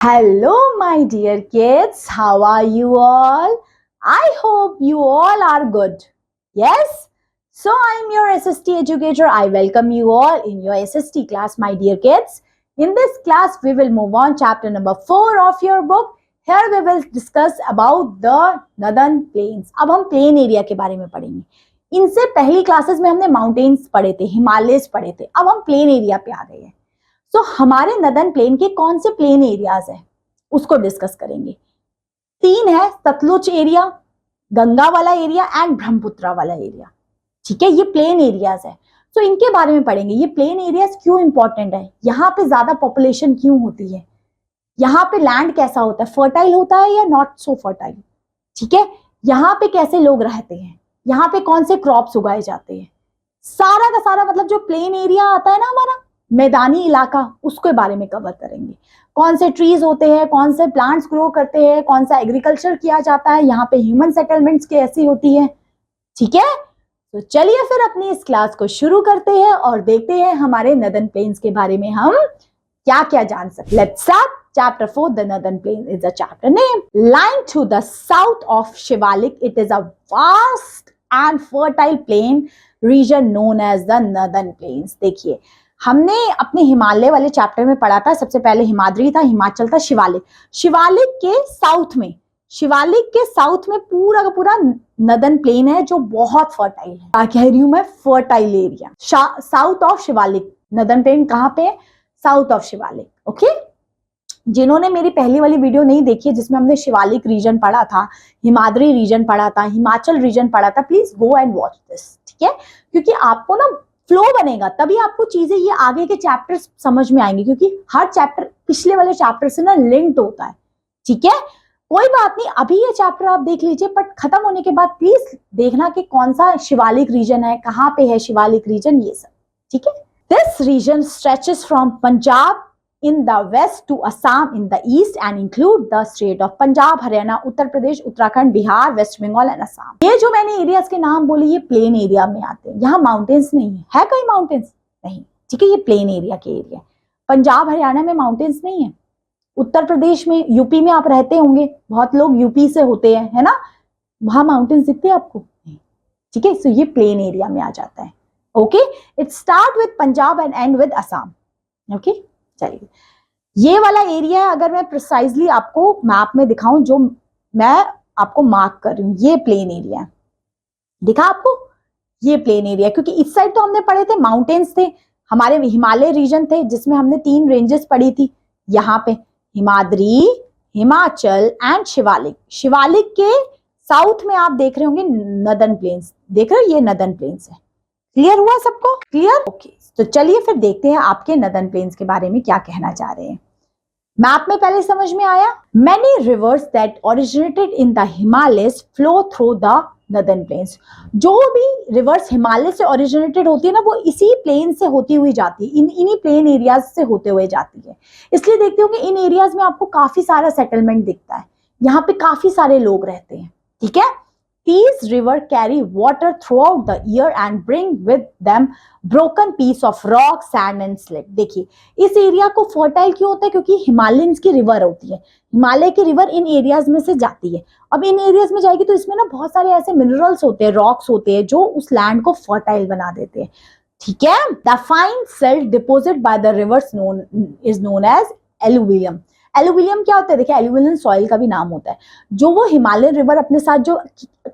Hello, my dear kids. How are you all? I hope you all are good. Yes? So, I'm your SST educator. I welcome you all in your SST class, my dear kids. In this class, we will move on chapter number 4 of your book. Here we will discuss about the Northern Plains. अब हम plain area के बारे में पढ़ेंगे. इनसे पहली classes में हमने माउंटेन्स पढ़े थे, हिमालयस पढ़े थे. अब हम प्लेन एरिया पे आ गए हैं. तो हमारे नदन प्लेन के कौन से प्लेन एरियाज है उसको डिस्कस करेंगे. 3 है, सतलुज एरिया, गंगा वाला एरिया एंड ब्रह्मपुत्रा वाला एरिया. ठीक है, ये प्लेन एरियाज है. तो इनके बारे में पढ़ेंगे. ये प्लेन एरियाज क्यों इंपॉर्टेंट है, यहाँ पे ज्यादा पॉपुलेशन क्यों होती है, यहाँ पे लैंड कैसा होता है, फर्टाइल होता है या नॉट सो फर्टाइल. ठीक है, यहाँ पे कैसे लोग रहते हैं, यहाँ पे कौन से क्रॉप्स उगाए जाते हैं, सारा का सारा मतलब जो प्लेन एरिया आता है ना हमारा मैदानी इलाका, उसके बारे में कवर करेंगे. कौन से ट्रीज होते हैं, कौन से प्लांट्स ग्रो करते हैं, कौन सा एग्रीकल्चर किया जाता है, यहाँ पे ह्यूमन सेटलमेंट्स कैसी होती है. ठीक है, तो चलिए फिर अपनी इस क्लास को शुरू करते हैं और देखते हैं हमारे नदन प्लेन्स के बारे में हम क्या क्या जान सकते. Let's start. Chapter 4, the Northern Plains is the chapter name. Lying to the south of Shivalik, it is a vast and fertile plain region known as the Northern Plains. देखिए, हमने अपने हिमालय वाले चैप्टर में पढ़ा था. सबसे पहले हिमाद्री था, हिमाचल था, शिवालिक. शिवालिक के साउथ में पूरा का पूरा नदन प्लेन है जो बहुत फर्टाइल है. क्या कह रही हूं मैं, fertile area. South of Shivalik northern plain कहाँ पे है, साउथ ऑफ शिवालिक. ओके, जिन्होंने मेरी पहली वाली वीडियो नहीं देखी है जिसमें हमने शिवालिक रीजन पढ़ा था, हिमाद्री रीजन पढ़ा था, हिमाचल रीजन पढ़ा था, please go and watch this. ठीक है, क्योंकि आपको ना फ्लो बनेगा, तभी आपको चीजें ये आगे के चैप्टर्स समझ में आएंगे, क्योंकि हर चैप्टर पिछले वाले चैप्टर से ना लिंक्ड होता है. ठीक है, कोई बात नहीं, अभी ये चैप्टर आप देख लीजिए, बट खत्म होने के बाद प्लीज देखना कि कौन सा शिवालिक रीजन है, कहाँ पे है शिवालिक रीजन, ये सब. ठीक है, this region stretches from Punjab in the west to Assam in the east and include the state of Punjab, Haryana, Uttar Pradesh, Uttarakhand, Bihar, West Bengal and Assam. ये जो मैंने एरियाज के नाम बोले ये प्लेन एरिया में आते हैं. यहाँ माउंटेन्स नहीं है कोई माउंटेन्स नहीं. ठीक है, ये प्लेन एरिया के एरिया. पंजाब हरियाणा में माउंटेन्स नहीं है. उत्तर प्रदेश में, यूपी में आप रहते होंगे, बहुत लोग यूपी से होते हैं, है ना, वहां माउंटेन्स दिखते हैं आपको नहीं. ठीक है, सो ये प्लेन एरिया में आ जाता है. Okay, it start with Punjab and and with Assam. Okay, चलिए, ये वाला एरिया है. अगर मैं प्रिसाइजली आपको मैप में दिखाऊं, जो मैं आपको मार्क कर रही हूं, ये प्लेन एरिया दिखा आपको, ये प्लेन एरिया. क्योंकि इस साइड तो हमने पढ़े थे माउंटेन्स थे, हमारे हिमालय रीजन थे जिसमें हमने 3 रेंजेस पढ़ी थी. यहाँ पे हिमाद्री, हिमाचल एंड शिवालिक. शिवालिक के साउथ में आप देख रहे होंगे नदन प्लेन्स, देख रहे हो, ये नदन प्लेन्स है. क्लियर हुआ सबको, क्लियर. ओके, तो चलिए फिर देखते हैं आपके नदन प्लेन्स के बारे में क्या कहना चाह रहे हैं. मैप में पहले समझ में आया. Many rivers that originated in the Himalayas flow through the northern plains. जो भी रिवर्स हिमालय से ओरिजिनेटेड होती है ना, वो इसी प्लेन से होती हुई जाती है, इन्हीं प्लेन एरियाज से होते हुए जाती है. इसलिए देखते हो कि इन एरियाज में आपको काफी सारा सेटलमेंट दिखता है, यहाँ पे काफी सारे लोग रहते हैं. ठीक है, These rivers carry water throughout the year and bring with them broken piece of rock, sand and slip. देखिए, इस एरिया को फर्टाइल क्यों होता है, क्योंकि हिमालयंस की रिवर होती है. हिमालय की रिवर इन एरियाज में से जाती है. अब इन एरियाज में जाएगी तो इसमें ना बहुत सारे ऐसे मिनरल्स होते हैं, रॉक्स होते हैं, जो उस लैंड को फर्टाइल बना देते हैं. ठीक है, the fine silt deposit by the rivers is known as alluvium. Alluvium क्या होता है, देखिए एलुविलियम सॉइल का भी नाम होता है. जो वो हिमालयन रिवर अपने साथ जो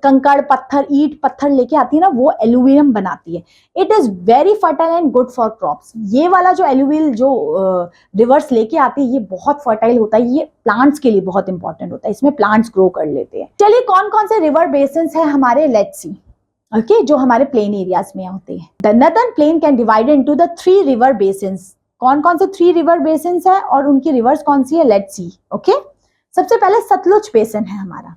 कंकड़ पत्थर, ईंट पत्थर लेके आती है ना, वो एलुविलियम बनाती है. It is very fertile and good for crops. ये वाला जो एलुविल जो रिवर्स लेके आती है, ये बहुत फर्टाइल होता है, ये प्लांट्स के लिए बहुत इंपॉर्टेंट होता है, इसमें प्लांट्स ग्रो कर लेते हैं. चलिए, कौन कौन से रिवर बेसिन्स है हमारे, लेट्स सी. ओके, जो हमारे प्लेन एरियाज में होते हैं. The northern plane can divide into the 3 river basins. कौन कौन से 3 रिवर बेसिन्स है और उनकी रिवर्स कौन सी है, लेट्स सी. ओके, सबसे पहले सतलुज बेसिन है हमारा.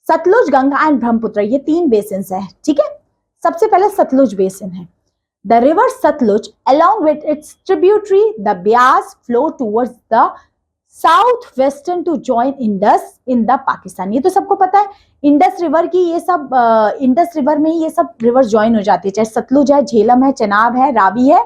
सतलुज, गंगा एंड ब्रह्मपुत्र, ये 3 बेसिन्स है. ठीक है, सबसे पहले सतलुज बेसिन है. The river Sutlej along with its tributary the Beas flow towards the south western to join Indus in the Pakistan. ये तो सबको पता है, इंडस रिवर की ये सब इंडस रिवर में ही ये सब रिवर ज्वाइन हो जाती है, चाहे सतलुज है, झेलम है, चनाब है, रावी है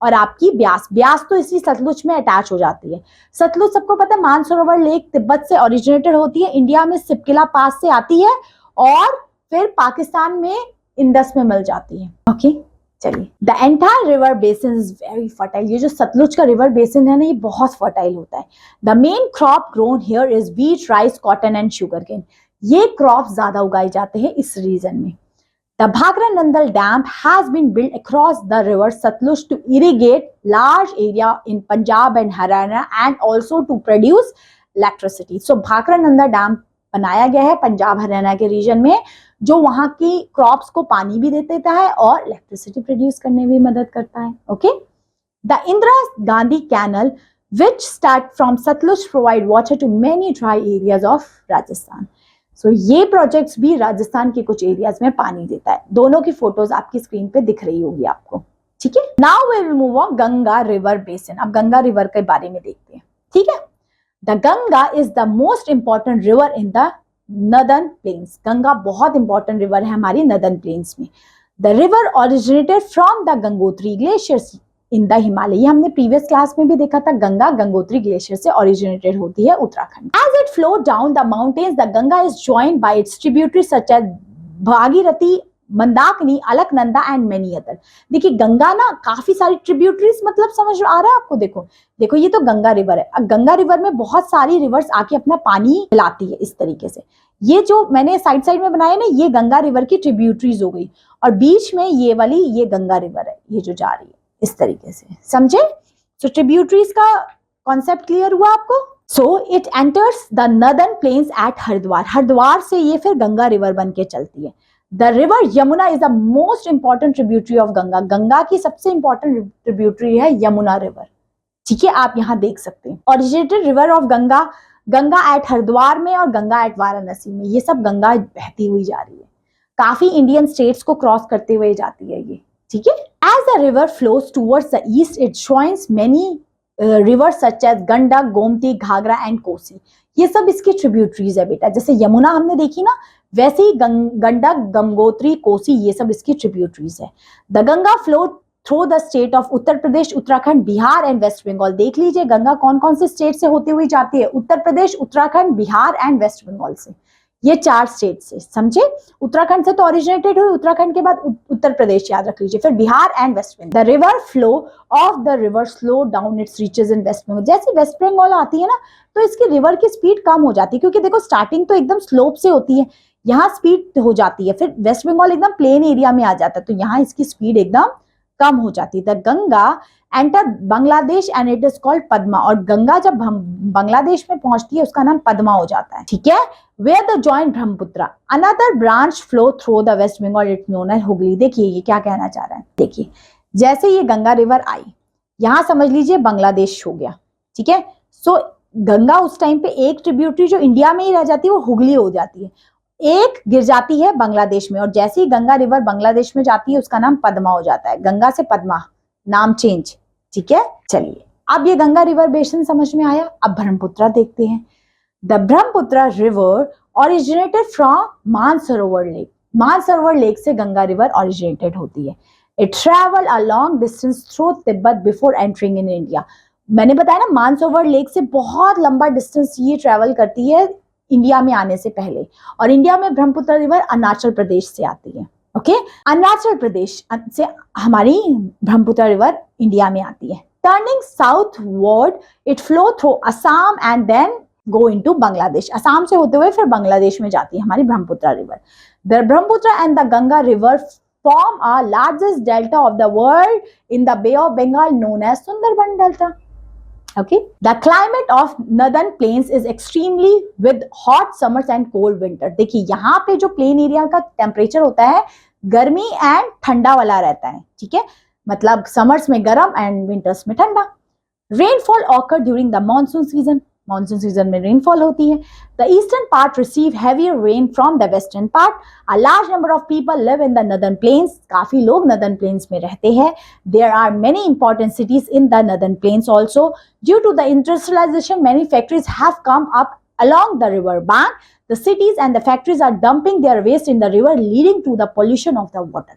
और आपकी ब्यास, ब्यास तो इसी सतलुज में अटैच हो जाती है। सतलुज सबको पता है मानसरोवर लेक तिब्बत से ओरिजिनेटेड होती है, इंडिया में सिपकिला पास से आती है और फिर पाकिस्तान में इंडस में मिल जाती है। ओके चलिए, the entire river basin is very fertile. ये जो सतलुज का रिवर बेसिन है ना, ये बहुत फर्टाइल होता है। The main crop grown here is wheat, rice, cotton and sugar cane. ये क्रॉप ज्यादा उगाए जाते हैं इस रीजन में। The Bhakra Nandal Dam has been built across the river Satluj to irrigate large area in Punjab and Haryana and also to produce electricity. So Bhakra Nandal Dam बनाया गया है पंजाब हरियाणा के रीजन में, जो वहां की क्रॉप्स को पानी भी देता है और इलेक्ट्रिसिटी प्रोड्यूस करने में भी मदद करता है। Okay, the Indira Gandhi canal which start from Satluj provide water to many dry areas of Rajasthan. सो ये प्रोजेक्ट्स भी राजस्थान के कुछ एरियाज में पानी देता है। दोनों की फोटोज आपकी स्क्रीन पे दिख रही होगी आपको, ठीक है। Now we will move on Ganga river basin. अब गंगा रिवर के बारे में देखते हैं, ठीक है। The Ganga is the most important river in the northern plains. Ganga बहुत इंपॉर्टेंट रिवर है हमारी नदर्न प्लेन्स में। The river originated from the Gangotri glaciers in the Himalaya. ये हमने प्रीवियस क्लास में भी देखा था, गंगा गंगोत्री ग्लेशियर से ओरिजिनेटेड होती है Uttarakhand. As it flow down the mountains the Ganga is joined by its tributaries such as Bhagirathi, Mandakini, Alaknanda and many other. देखिए गंगा ना काफी सारी ट्रिब्यूटरीज, मतलब समझ आ रहा है आपको। देखो देखो ये तो गंगा रिवर है। अब गंगा रिवर में बहुत सारी रिवर्स आके अपना पानी लाती है इस तरीके से। ये जो मैंने साइड साइड में बनाया ना, ये गंगा रिवर की ट्रिब्यूटरीज हो गई, और बीच में ये वाली ये गंगा रिवर है, ये जो जा रही है इस तरीके से, समझे। सो ट्रिब्यूटरीज का कॉन्सेप्ट क्लियर हुआ आपको। So it enters the northern plains at Haridwar. Haridwar से ये फिर गंगा रिवर बन के चलती है। The river Yamuna is the most important tributary of Ganga. Ganga की सबसे इंपॉर्टेंट ट्रिब्यूटरी है यमुना रिवर, ठीक है, आप यहाँ देख सकते हैं। Originated river of Ganga, Ganga at Haridwar में और गंगा एट वाराणसी में, ये सब गंगा बहती हुई जा रही है। काफी इंडियन स्टेट्स को क्रॉस करते हुए जाती है ये, ठीक है। As the river flows towards the east, it joins many rivers such as Gandak, Gomti, Ghagra and Kosi. ये सब इसकी ट्रिब्यूटरीज है बेटा। जैसे यमुना हमने देखी ना, वैसे ही गंडक, गंगोत्री, कोसी, ये सब इसकी ट्रिब्यूटरीज है। The Ganga flow through the state of Uttar Pradesh, Uttarakhand, Bihar and West Bengal. देख लीजिए गंगा कौन कौन से स्टेट से होती हुई जाती है। उत्तर प्रदेश, उत्तराखंड, बिहार एंड वेस्ट बंगाल से, ये 4 स्टेट से, समझे। उत्तराखंड से तो ओरिजिनेटेड हुई, उत्तराखंड के बाद उत्तर प्रदेश याद रख लीजिए, फिर Bihar and West Bengal. The river flow of the river slow down its reaches in West Bengal. जैसे वेस्ट बंगाल आती है ना, तो इसकी रिवर की स्पीड कम हो जाती है, क्योंकि देखो स्टार्टिंग तो एकदम स्लोप से होती है, यहाँ स्पीड हो जाती है, फिर वेस्ट बंगाल एकदम प्लेन एरिया में आ जाता है, तो यहाँ इसकी स्पीड एकदम कम हो जाती है। The Ganga enter Bangladesh and it is called Padma. और गंगा जब हम बांग्लादेश में पहुंचती है उसका नाम पद्मा हो जाता है, ठीक है। Where the joint Brahmaputra, another branch flow through the West Bengal, it's known as Hooghly. देखिए ये क्या कहना चाह रहा है, देखिए जैसे ये गंगा रिवर आई, यहां समझ लीजिए बांग्लादेश हो गया, ठीक है। सो गंगा उस टाइम पे एक ट्रिब्यूटरी जो इंडिया में ही रह जाती है वो हुगली हो जाती है, एक गिर जाती है बांग्लादेश में, और जैसे ही गंगा रिवर बांग्लादेश में जाती है उसका नाम पद्मा हो जाता है। गंगा से पद्मा, नाम चेंज, ठीक है। चलिए अब ये गंगा रिवर बेसिन समझ में आया। अब ब्रह्मपुत्र देखते हैं। The Brahmaputra river originated from Mansarovar lake. Mansarovar lake से गंगा रिवर ओरिजिनेटेड होती है। It travel a long distance through Tibet before entering in India. मैंने बताया ना मानसरोवर लेक से बहुत लंबा डिस्टेंस ये ट्रेवल करती है इंडिया में आने से पहले, और इंडिया में ब्रह्मपुत्र रिवर अरुणाचल प्रदेश से आती है, ओके। अरुणाचल प्रदेश से हमारी ब्रह्मपुत्र रिवर इंडिया में आती है। Turning southward it flow through Assam and then go into Bangladesh. Assam से होते हुए फिर बांग्लादेश में जाती है हमारी Brahmaputra river. The Brahmaputra and the Ganga river form a largest delta of the world in the Bay of Bengal known as Sundarban delta. Okay, the climate of northern plains is extremely with hot summers and cold winter. देखिए यहाँ पे जो plain area का temperature होता है गर्मी and ठंडा वाला रहता है, ठीक है, मतलब समर्स में गर्म एंड विंटर्स में ठंडा। Rainfall occur during the monsoon season, monsoon season में रेनफॉल होती है। The eastern part receive heavier rain from the western part. A large number of people live in the northern plains, काफी लोग northern plains में रहते हैं। There are many important cities in the northern plains also. Due to the industrialization many factories have come up along the river bank. The cities and the factories are dumping their waste in the river, leading to the pollution of the water.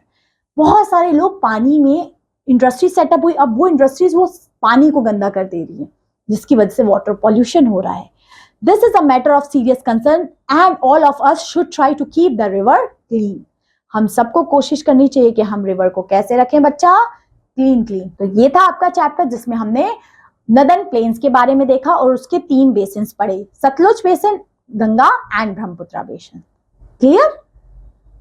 बहुत सारे लोग पानी में industry setup हुई, अब वो industries वो पानी को गंदा कर दे रही है, जिसकी वजह से वाटर पॉल्यूशन हो रहा है. This is a matter of serious concern and all of us should try to keep the river clean. हम सबको कोशिश करनी चाहिए कि हम रिवर को कैसे रखें बच्चा, क्लीन. तो ये था आपका चैप्टर जिसमें हमने नदन प्लेन्स के बारे में देखा और उसके 3 बेसिन्स पढ़े, Sutlej basin, Ganga and Brahmaputra basin. Clear?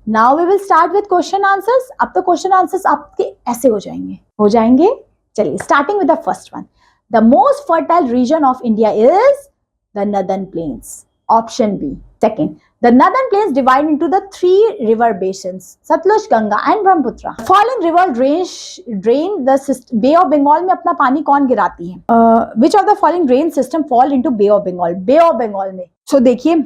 Now we will start with question answers. अब तो क्वेश्चन आंसर्स आपके ऐसे हो जाएंगे. चलिए, starting with the first one. The most fertile region of India is the northern plains. Option B. Second, the northern plains divide into the 3 river basins, Satluj, Ganga and Brahmaputra. Falling river drain the Bay of Bengal में अपना पानी कौन गिराती है? Which of the following drain system fall into Bay of Bengal? Bay of Bengal में so देखिए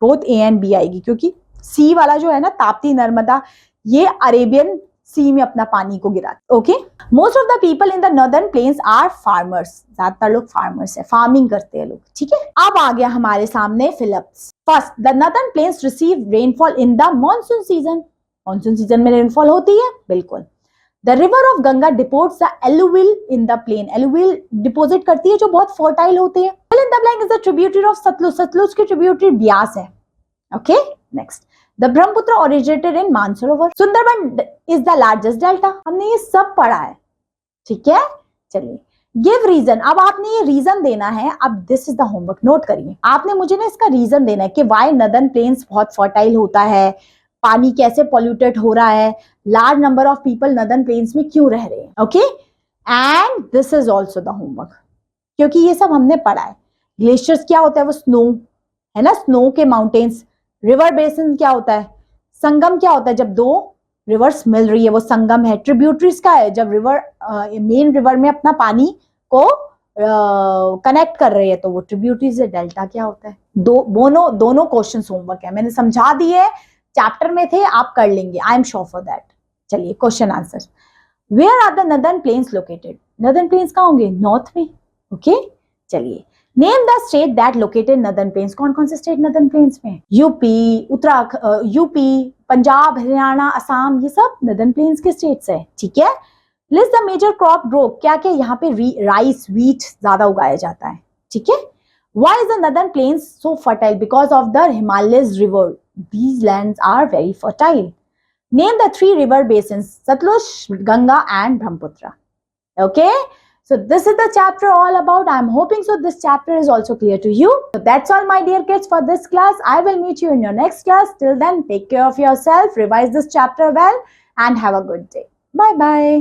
both A and B आएगी, क्योंकि C वाला जो है ना, ताप्ती, नर्मदा, ये अरेबियन सी में अपना पानी को गिराते. Okay. Most of the people in the northern plains are farmers. ज्यादातर लोग फार्मर्स है, फार्मिंग करते हैं लोग. ठीक है. अब आ गया हमारे सामने फिलिप्स. First, the northern plains receive rainfall in the monsoon season. Monsoon season में रेनफॉल होती है, बिल्कुल. The river of Ganga deposits the alluvial in the plain. Alluvial deposit करती है जो बहुत फर्टाइल होते हैं. Fill in the blank is the tributary of Sutlej. Sutlej की ट्रिब्यूटरी ब्यास है. Okay. Next, The Brahmaputra originated in Mansarovar. Sundarban is the largest delta. हमने ये सब पढ़ा है. ठीक है. चलिए, गिव रीजन. अब आपने ये रीजन देना है. अब this is the homework, note करिए. आपने मुझे ना इसका रीजन देना है कि वाई नदर्न प्लेन्स बहुत फर्टाइल होता है, पानी कैसे पॉल्यूटेड हो रहा है, large number of people northern plains में क्यों रह रहे हैं. Okay. And this is also the homework, क्योंकि ये सब हमने पढ़ा है. ग्लेशियर्स क्या होता है? वो स्नो है ना, स्नो के माउंटेन्स. रिवर बेसिन क्या होता है? संगम क्या होता है? जब 2 रिवर्स मिल रही है वो संगम है. ट्रिब्यूटरीज का है जब रिवर मेन रिवर में अपना पानी को कनेक्ट कर रही है तो वो ट्रिब्यूटरीज है. डेल्टा क्या होता है? दोनों क्वेश्चंस होमवर्क है, मैंने समझा दिए, चैप्टर में थे, आप कर लेंगे, I am sure for that. चलिए, question answer. Where are the northern plains located? Northern plains कहाँ होंगे? नॉर्थ में. ओके. चलिए, name the state that located northern plains. कौन कौन से स्टेट नदर्न प्लेन्स में? यूपी, उत्तराखंड, यूपी, पंजाब, हरियाणा, असम, ये सब नदर्न प्लेन्स के स्टेट्स है. ठीक है. List the major crop grow. क्या क्या यहाँ पे राइस, व्हीट ज्यादा उगाया जाता है. ठीक है. Why is the northern plains so fertile? Because of the Himalayas river. These lands are very fertile. Name the 3 river basins, Satluj, Ganga and Brahmaputra. Okay. So this is the chapter all about. I am hoping so this chapter is also clear to you. So that's all, my dear kids, for this class. I will meet you in your next class. Till then, take care of yourself, revise this chapter well, and have a good day. Bye bye.